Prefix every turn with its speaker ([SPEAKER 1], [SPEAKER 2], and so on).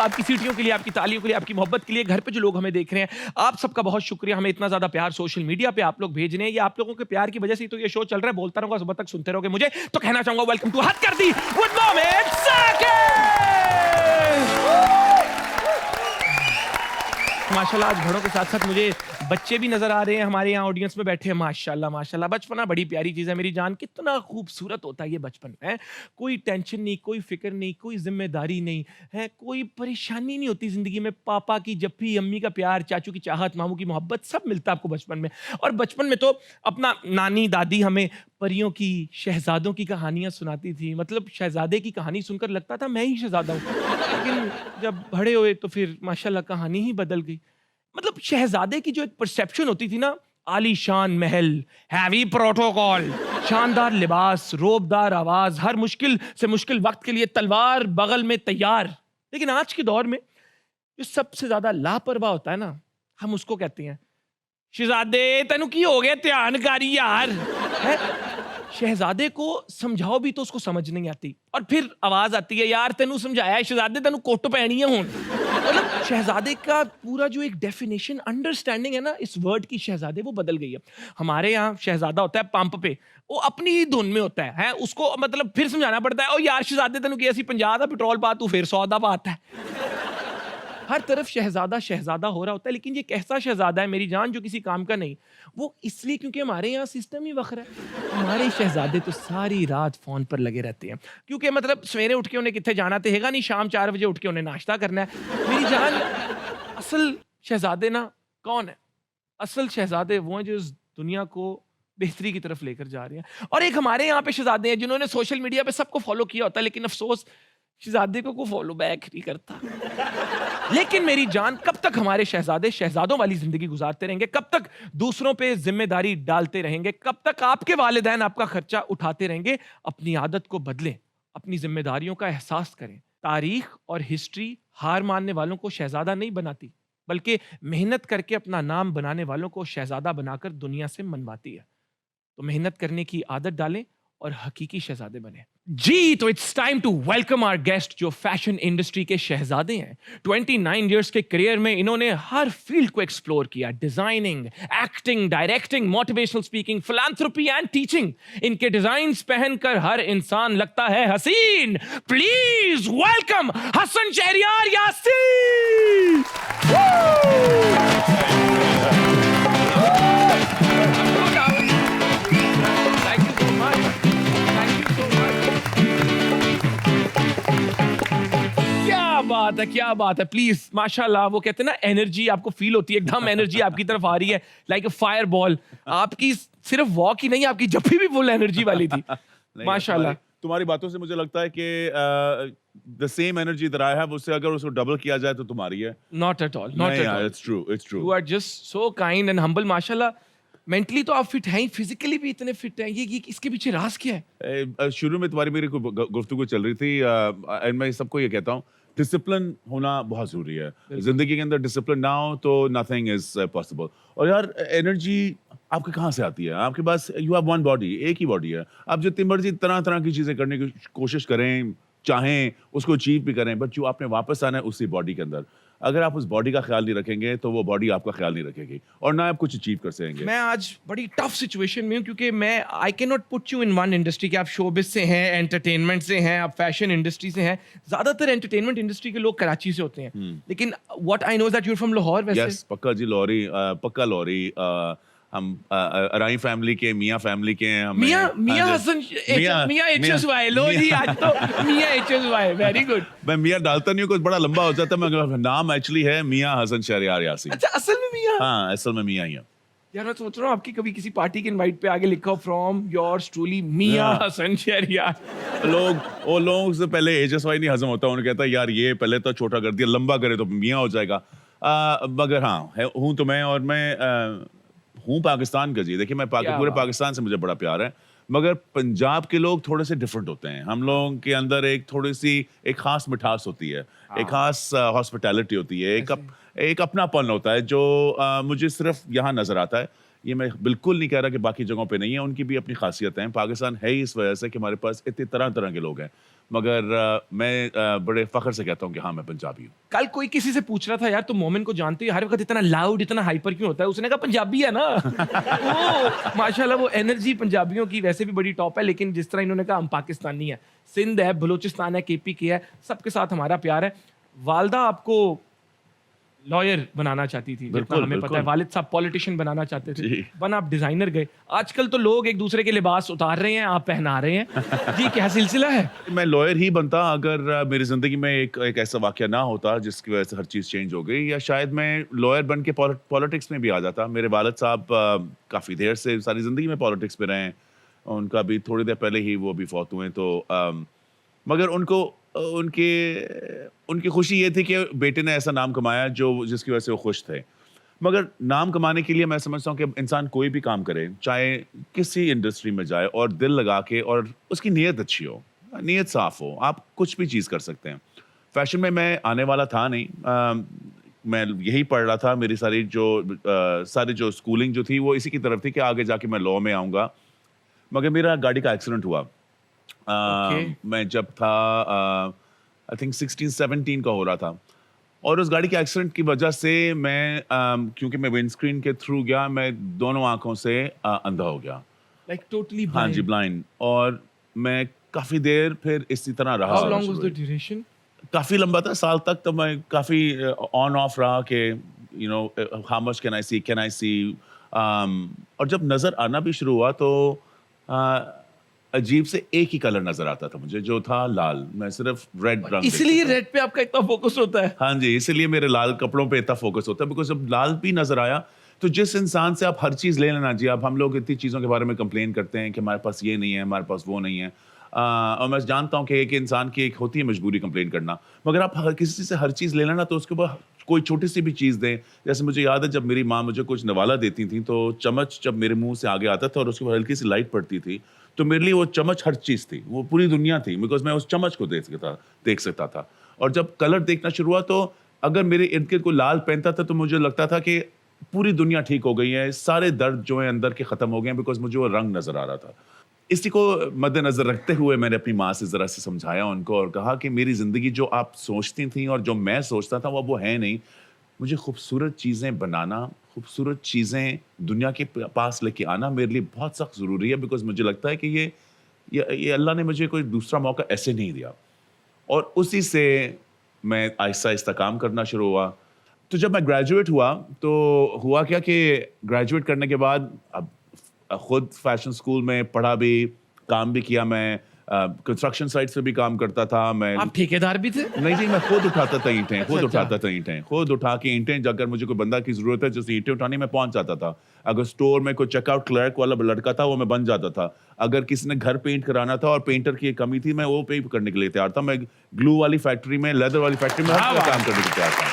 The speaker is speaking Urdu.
[SPEAKER 1] آپ کی سیٹیوں کے لیے, آپ کی تالیوں کے لیے, آپ کی محبت کے لیے. گھر پہ جو لوگ ہمیں دیکھ رہے ہیں, آپ سب کا بہت شکریہ. ہمیں اتنا زیادہ پیار سوشل میڈیا پہ آپ لوگ بھیج رہے ہیں. یہ آپ لوگوں کے پیار کی وجہ سے تو یہ شو چل رہا ہے. بولتا رہوں گا صبح تک, سنتے رہو گے مجھے. تو کہنا چاہوں گا ویلکم ٹو حد کر دی ود مومنٹ ثاقب. ماشاءاللہ آج گھڑوں کے ساتھ ساتھ مجھے بچے بھی نظر آ رہے ہیں ہمارے یہاں آڈینس میں بیٹھے ہیں. ماشاءاللہ ماشاءاللہ. بچپنا بڑی پیاری چیز ہے میری جان. کتنا خوبصورت ہوتا ہے یہ بچپن ہے. کوئی ٹینشن نہیں, کوئی فکر نہیں, کوئی ذمہ داری نہیں ہے, کوئی پریشانی نہیں ہوتی زندگی میں. پاپا کی جپھی, امی کا پیار, چاچو کی چاہت, ماموں کی محبت, سب ملتا ہے آپ کو بچپن میں. اور بچپن میں تو اپنا نانی دادی ہمیں پریوں کی, شہزادوں کی کہانیاں سناتی تھی. مطلب شہزادے کی کہانی سن کر لگتا تھا میں ہی شہزادہ ہوں. لیکن جب بڑے ہوئے تو پھر ماشاءاللہ کہانی ہی بدل گئی. مطلب شہزادے کی جو ایک پرسیپشن ہوتی تھی نا, عالی شان محل, ہیوی پروٹوکول, شاندار لباس, روبدار آواز, ہر مشکل سے مشکل وقت کے لیے تلوار بغل میں تیار. لیکن آج کے دور میں جو سب سے زیادہ لاپرواہ ہوتا ہے نا, ہم اس کو کہتے ہیں شہزادے تینو کی ہو گیا دھیان کاری یار. شہزادے کو سمجھاؤ بھی تو اس کو سمجھ نہیں آتی, اور پھر آواز آتی ہے یار تینو سمجھایا ہے شہزادے, تینو کوٹ پہنی ہے ہون. مطلب شہزادے کا پورا جو ایک ڈیفینیشن, انڈرسٹینڈنگ ہے نا اس ورڈ کی, شہزادے, وہ بدل گئی ہے. ہمارے یہاں شہزادہ ہوتا ہے پمپ پہ, وہ اپنی ہی دھن میں ہوتا ہے, اس کو مطلب پھر سمجھانا پڑتا ہے او یار شہزادے تینو کی اسی 50 دا پیٹرول پا, تو پھر 100 دا پاتا ہے. ہر طرف شہزادہ شہزادہ ہو رہا ہوتا ہے. لیکن یہ کیسا شہزادہ ہے میری جان جو کسی کام کا نہیں؟ وہ اس لیے کیونکہ ہمارے یہاں سسٹم ہی وکھرا ہے. ہمارے شہزادے تو ساری رات فون پر لگے رہتے ہیں, کیونکہ مطلب سویرے اٹھ کے انہیں کتنے جانا تو ہے گا نہیں, شام 4 بجے اٹھ کے انہیں ناشتہ کرنا ہے. میری جان اصل شہزادے نا کون ہے؟ اصل شہزادے وہ ہیں جو اس دنیا کو بہتری کی طرف لے کر جا رہے ہیں. اور ایک ہمارے یہاں پہ شہزادے ہیں جنہوں نے سوشل میڈیا پہ سب کو فالو کیا ہوتا ہے, لیکن افسوس شہزادے کو کوئی فالو بیک نہیں کرتا. لیکن میری جان کب تک ہمارے شہزادے شہزادوں والی زندگی گزارتے رہیں گے؟ کب تک دوسروں پہ ذمہ داری ڈالتے رہیں گے؟ کب تک آپ کے والدین آپ کا خرچہ اٹھاتے رہیں گے؟ اپنی عادت کو بدلیں, اپنی ذمہ داریوں کا احساس کریں. تاریخ اور ہسٹری ہار ماننے والوں کو شہزادہ نہیں بناتی, بلکہ محنت کر کے اپنا نام بنانے والوں کو شہزادہ بنا کر دنیا سے منواتی ہے. تو محنت کرنے کی عادت ڈالیں اور حقیقی شہزادے بنے. جی تو it's time to welcome our guest جو فیشن انڈسٹری کے شہزادے ہیں. 29 ایئرس کے کریئر میں انہوں نے ہر فیلڈ کو ایکسپلور کیا, designing, acting, directing, motivational speaking, philanthropy and teaching. ان کے ڈیزائنز پہن کر ہر انسان لگتا ہے حسین. Please welcome Hasan Shahryar Yasin. کیا بات ہے. پلیز ماشاءاللہ, وہ کہتے ہیں نا انرجی آپ کو فیل ہوتی ہے, ایک دم انرجی آپ کی طرف آ رہی ہے لائک اے فائر بال. آپ کی صرف واک ہی نہیں, آپ کی جب بھی فل انرجی والی تھی ماشاءاللہ.
[SPEAKER 2] تمہاری باتوں سے مجھے لگتا ہے کہ the same energy that I have, اس سے اگر اس کو ڈبل کیا جائے تو تمہاری ہے.
[SPEAKER 1] Not at all, not at all.
[SPEAKER 2] It's true, it's true.
[SPEAKER 1] You are just so kind and humble ماشاءاللہ. مینٹلی تو آپ فٹ ہیں, فزیکلی بھی اتنے فٹ ہیں. یہ اس کے پیچھے راز کیا ہے؟
[SPEAKER 2] شروع میں تمہاری میری گفتگو چل رہی تھی, اینڈ میں سب کو یہ کہتا ہوں ڈسپلن ہونا بہت ضروری ہے زندگی کے اندر. ڈسپلن نہ ہو تو نتھنگ از پاسبل. اور یار انرجی آپ کے کہاں سے آتی ہے؟ آپ کے پاس یو ہیو ون باڈی, ایک ہی باڈی ہے. آپ جتنی مرضی طرح طرح کی چیزیں کرنے کی کوشش کریں, چاہیں اس کو اچیو بھی کریں, بٹ جو آپ نے واپس آنا ہے اسی باڈی کے اندر. اگر آپ اس باڈی کا خیال نہیں رکھیں گے تو وہ باڈی آپ کا خیال نہیں رکھے گی, اور نہ آپ کچھ اچیو کر سکیں گے.
[SPEAKER 1] میں آج بڑی ٹف سچویشن میں ہوں, کیونکہ میں آئی کی not put you in one industry کہ آپ شوبز سے ہیں, انٹرٹینمنٹ سے ہیں, آپ فیشن انڈسٹری سے ہیں. زیادہ تر انٹرٹینمنٹ انڈسٹری کے لوگ کراچی سے ہوتے ہیں, لیکن what I know that you are from Lahore. ویسے
[SPEAKER 2] یس پکا جی, لاہوری, پکا لاہوری. ہم ارائی فیملی کے, میاں فیملی کے ہیں.
[SPEAKER 1] Mian Hassan, Mian H S Y. لو جی آج تو Mian H S Y. Very good.
[SPEAKER 2] میں میاں ڈالتا نہیں ہوں, کچھ بڑا لمبا ہو جاتا ہے. میں نام ایکچولی ہے میاں حسن شہریار یاسین.
[SPEAKER 1] اچھا اصل میں میاں؟
[SPEAKER 2] ہاں اصل میں میاں ہی ہے.
[SPEAKER 1] یار میں سوچ رہا ہوں آپ کی کبھی کسی پارٹی کے انوائٹ پہ آگے لکھا ہو فرام یورز ٹرولی میاں حسن شہریار.
[SPEAKER 2] لوگوں سے پہلے ایچ ایس وائی نہیں ہضم ہوتا, انہوں نے کہتا یار یہ پہلے تو چھوٹا کر دیا, لمبا کرے تو میاں ہو جائے گا. مگر ہاں ہوں تو میں, اور میں ہوں پاکستان کا. جی دیکھیے میں پورے پاکستان سے مجھے بڑا پیار ہے, مگر پنجاب کے لوگ تھوڑے سے ڈفرینٹ ہوتے ہیں. ہم لوگوں کے اندر ایک تھوڑی سی ایک خاص مٹھاس ہوتی ہے, ایک خاص ہاسپٹیلٹی ہوتی ہے, ایک اپنا پن ہوتا ہے جو مجھے صرف یہاں نظر آتا ہے. یہ میں بالکل نہیں کہہ رہا کہ باقی جگہوں پہ نہیں ہے, ان کی بھی اپنی خاصیت ہیں. پاکستان ہے ہی اس وجہ سے کہ ہمارے پاس اتنے طرح طرح کے لوگ ہیں. مگر میں بڑے فخر سے کہتا ہوں کہ ہاں میں پنجابی ہوں.
[SPEAKER 1] کل کوئی کسی سے پوچھ رہا تھا یار تم مومن کو جانتے ہو ہر وقت اتنا لاؤڈ اتنا ہائپر کیوں ہوتا ہے؟ اس نے کہا پنجابی ہے نا. وہ ماشاءاللہ وہ انرجی پنجابیوں کی ویسے بھی بڑی ٹاپ ہے, لیکن جس طرح انہوں نے کہا ہم پاکستانی ہیں, سندھ ہے, بلوچستان ہے, کے پی کے ہے, سب کے ساتھ ہمارا پیار ہے. والدہ آپ کو لائر بنانا چاہتی تھی جتنا ہمیں پتا ہے, والد صاحب پولیٹیشین بنانا چاہتے تھے, ون آپ ڈیزائنر گئے. آج کل تو لوگ ایک دوسرے کے لباس اتار رہے ہیں, آپ پہنا رہے ہیں. جی کیا سلسلہ ہے؟
[SPEAKER 2] میں لائر ہی بنتا اگر میری زندگی میں ایک ایسا واقعہ نہ ہوتا جس کی وجہ سے ہر چیز چینج ہو گئی, یا شاید میں لائر بن کے پالیٹکس میں بھی آ جاتا. میرے والد صاحب کافی دیر سے ساری زندگی میں پالیٹکس میں رہے ہیں, ان کا بھی تھوڑی دیر پہلے ہی وہ بھی فوت ہوئے. تو مگر ان کی خوشی یہ تھی کہ بیٹے نے ایسا نام کمایا جس کی وجہ سے وہ خوش تھے. مگر نام کمانے کے لیے میں سمجھتا ہوں کہ انسان کوئی بھی کام کرے, چاہے کسی انڈسٹری میں جائے, اور دل لگا کے, اور اس کی نیت اچھی ہو, نیت صاف ہو, آپ کچھ بھی چیز کر سکتے ہیں. فیشن میں آنے والا تھا نہیں, میں یہی پڑھ رہا تھا. میری ساری جو اسکولنگ جو تھی وہ اسی کی طرف تھی کہ آگے جا کے میں لاء میں آؤں گا. مگر میرا گاڑی کا ایکسیڈنٹ ہوا. میں جب تھا آئی تھنک 16-17 کا ہو رہا تھا, اور اس گاڑی کے ایکسیڈنٹ کی وجہ سے میں کیونکہ میں ونڈ اسکرین کے تھرو گیا, میں دونوں آنکھوں سے اندھا ہو گیا.
[SPEAKER 1] لائک ٹوٹلی
[SPEAKER 2] ہاں جی, بلائنڈ. اور میں کافی دیر پھر اسی طرح رہا.
[SPEAKER 1] How long was the duration?
[SPEAKER 2] کافی لمبا تھا, سال تک. تو میں کافی آن آف رہا کہ how much can I see. اور جب نظر آنا بھی شروع ہوا تو عجیب سے ایک ہی کلر نظر آتا تھا مجھے, جو تھا لال. میں صرف ریڈ رنگ,
[SPEAKER 1] اس لیے ریڈ پہ آپ کا اتنا فوکس ہوتا ہے.
[SPEAKER 2] ہاں جی, اسی لیے میرے لال کپڑوں پہ اتنا فوکس ہوتا ہے. بیکاز جب لال بھی نظر آیا تو جس انسان سے آپ ہر چیز لے لینا, جی اب ہم لوگ اتنی چیزوں کے بارے میں کمپلین کرتے ہیں کہ ہمارے پاس یہ نہیں ہے, ہمارے پاس وہ نہیں ہے, اور میں جانتا ہوں کہ ایک انسان کی ایک ہوتی ہے مجبوری کمپلین کرنا, مگر آپ کسی سے ہر چیز لے لینا تو اس کے بعد کوئی چھوٹی سی بھی چیز دیں. جیسے مجھے یاد ہے جب میری ماں مجھے کچھ نوالا دیتی تھیں تو چمچ جب میرے منہ سے آگے آتا تھا اور اس کے بعد ہلکی سی لائٹ پڑتی تھی, تو میرے لیے وہ چمچ ہر چیز تھی, وہ پوری دنیا تھی, بیکاز میں اس چمچ کو دیکھ سکتا تھا. اور جب کلر دیکھنا شروع ہوا تو اگر میرے ارد گرد کوئی لال پہنتا تھا تو مجھے لگتا تھا کہ پوری دنیا ٹھیک ہو گئی ہے, سارے درد جو ہیں اندر کے ختم ہو گئے ہیں, بیکاز مجھے وہ رنگ نظر آ رہا تھا. اسی کو مد نظر رکھتے ہوئے میں نے اپنی ماں سے ذرا سے سمجھایا ان کو, اور کہا کہ میری زندگی جو آپ سوچتی تھیں اور جو میں سوچتا تھا وہ ہے نہیں. مجھے خوبصورت چیزیں بنانا, خوبصورت چیزیں دنیا کے پاس لے کے آنا میرے لیے بہت سخت ضروری ہے, بیکاز مجھے لگتا ہے کہ یہ اللہ نے مجھے کوئی دوسرا موقع ایسے نہیں دیا. اور اسی سے میں آہستہ آہستہ کام کرنا شروع ہوا. تو جب میں گریجویٹ ہوا تو ہوا کیا کہ گریجویٹ کرنے کے بعد اب خود فیشن اسکول میں پڑھا بھی, کام بھی کیا. میں کنسٹرکشن سائٹ سے بھی کام کرتا تھا. میں
[SPEAKER 1] آپ ٹھیکیدار بھی تھے؟
[SPEAKER 2] نہیں جی, میں خود اٹھاتا تھا اینٹیں, خود اٹھا کے اینٹیں. اگر مجھے کوئی بندہ کی ضرورت ہے جیسے اینٹیں اٹھانی, میں پہنچ جاتا تھا. اگر اسٹور میں کوئی چیک آؤٹ کلرک والا لڑکا تھا وہ میں بن جاتا تھا. اگر کسی نے گھر پینٹ کرانا تھا اور پینٹر کی ایک کمی تھی, میں وہ پینٹ کرنے کے لیے تیار تھا. میں گلو والی فیکٹری میں, لیدر والی فیکٹری میں ہر جگہ کام کرنے کے لیے تیار تھا.